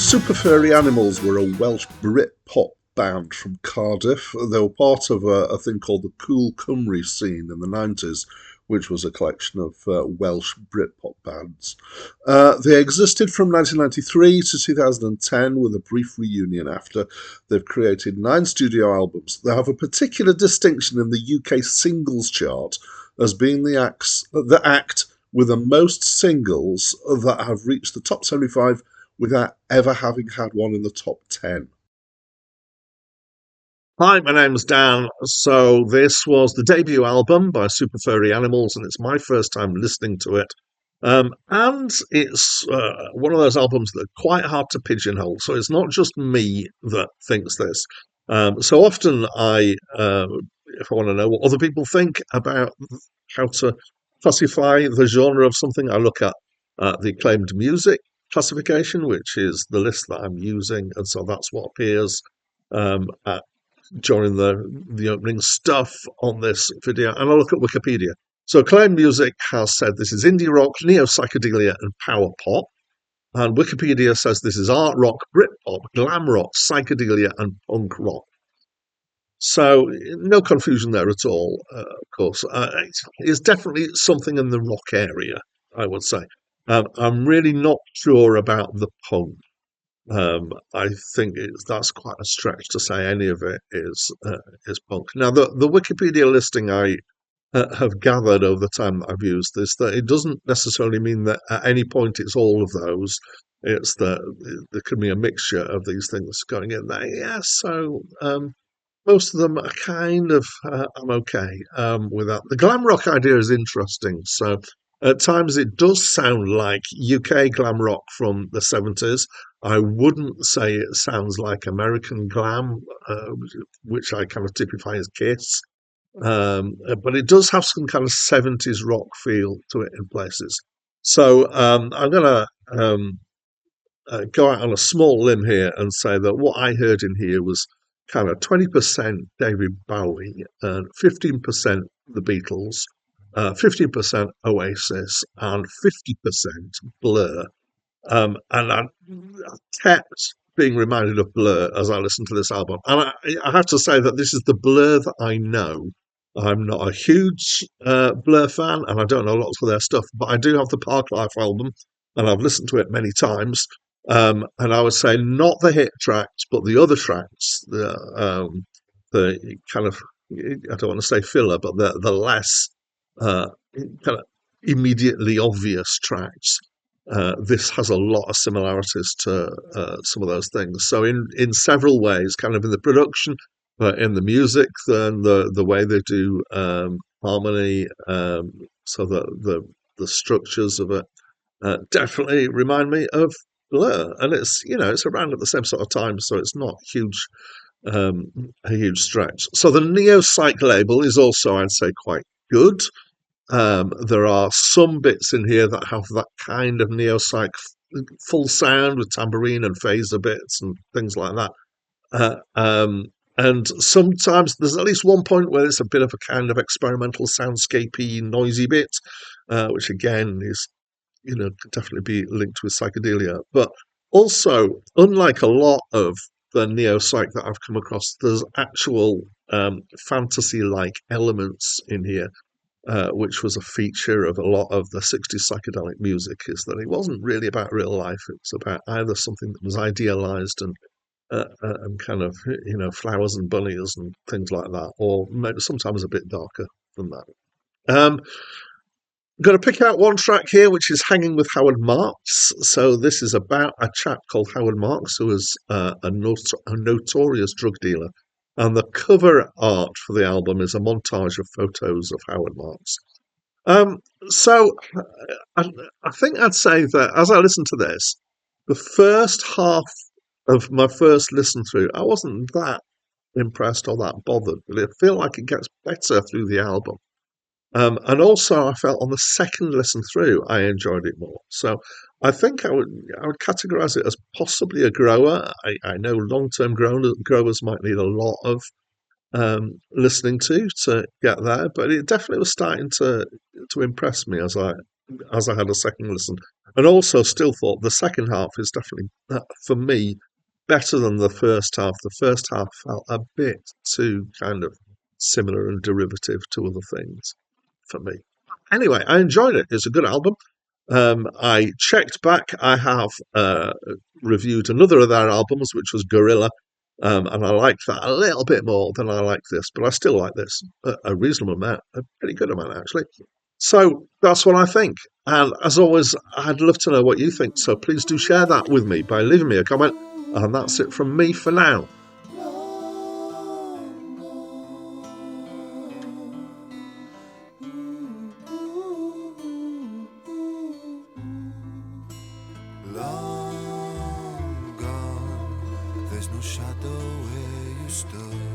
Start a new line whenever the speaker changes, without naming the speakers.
Super Furry Animals were a Welsh britpop band from Cardiff. They were part of a thing called the Cool Cymru scene in the 90s, which was a collection of Welsh britpop bands. They existed from 1993 to 2010 with a brief reunion after. They've created 9 studio albums. They have a particular distinction in the UK singles chart as being the act with the most singles that have reached the top 75 without ever having had one in the top 10. Hi, my name's Dan. So this was the debut album by Super Furry Animals, and it's my first time listening to it. And it's one of those albums that are quite hard to pigeonhole. So it's not just me that thinks this. So often if I want to know what other people think about how to classify the genre of something, I look at the Acclaimed music classification, which is the list that I'm using, and so that's what appears during the opening stuff on this video, and I look at Wikipedia. So Acclaimed Music has said this is indie rock, neo-psychedelia, and power pop, and Wikipedia says this is art rock, Britpop, glam rock, psychedelia, and punk rock. So no confusion there at all, of course. It's definitely something in the rock area, I would say. I'm really not sure about the punk. I think that's quite a stretch to say any of it is punk. Now, the Wikipedia listing I have gathered over the time that I've used this, that it doesn't necessarily mean that at any point it's all of those. It's that there could be a mixture of these things going in there. Yeah, so most of them are kind of, I'm okay with that. The glam rock idea is interesting. So at times it does sound like UK glam rock from the 70s. I wouldn't say it sounds like American glam, which I kind of typify as Kiss. But it does have some kind of 70s rock feel to it in places. So I'm going to go out on a small limb here and say that what I heard in here was kind of 20% David Bowie, and 15% the Beatles, 15% Oasis, and 50% Blur. And I kept being reminded of Blur as I listened to this album. And I have to say that this is the Blur that I know. I'm not a huge Blur fan, and I don't know lots of their stuff, but I do have the Park Life album, and I've listened to it many times. And I would say not the hit tracks, but the other tracks, the kind of, I don't want to say filler, but the less kind of immediately obvious tracks. This has a lot of similarities to some of those things. So in several ways, kind of in the production, in the music, then the way they do harmony, so the structures of it definitely remind me of Blur, and it's around at the same sort of time, so it's not a huge stretch. So the Neo-psych label is also, I'd say, quite good. There are some bits in here that have that kind of neo-psych full sound with tambourine and phaser bits and things like that. And sometimes there's at least one point where it's a bit of a kind of experimental soundscapey, noisy bit, which again is, could definitely be linked with psychedelia. But also, unlike a lot of the neo-psych that I've come across, there's actual fantasy-like elements in here. Which was a feature of a lot of the 60s psychedelic music, is that it wasn't really about real life. It was about either something that was idealized and kind of, flowers and bunnies and things like that, or maybe sometimes a bit darker than that. I'm going to pick out one track here, which is Hanging with Howard Marks. So this is about a chap called Howard Marks, who was a notorious drug dealer. And the cover art for the album is a montage of photos of Howard Marks. So I think I'd say that as I listened to this, the first half of my first listen through, I wasn't that impressed or that bothered, but I feel like it gets better through the album. And also, I felt on the second listen through, I enjoyed it more. So I think I would categorize it as possibly a grower. I know long-term growers might need a lot of listening to get there, but it definitely was starting to impress me as I had a second listen. and also still thought the second half is definitely, for me, better than the first half. The first half felt a bit too kind of similar and derivative to other things for me. Anyway, I enjoyed it. It's a good album. I checked back. I have reviewed another of their albums, which was Gorilla, and I like that a little bit more than I like this, but I still like this a reasonable amount, a pretty good amount actually. So that's what I think. And as always, I'd love to know what you think. So please do share that with me by leaving me a comment. And that's it from me for now.
Long gone, there's no shadow where you stood.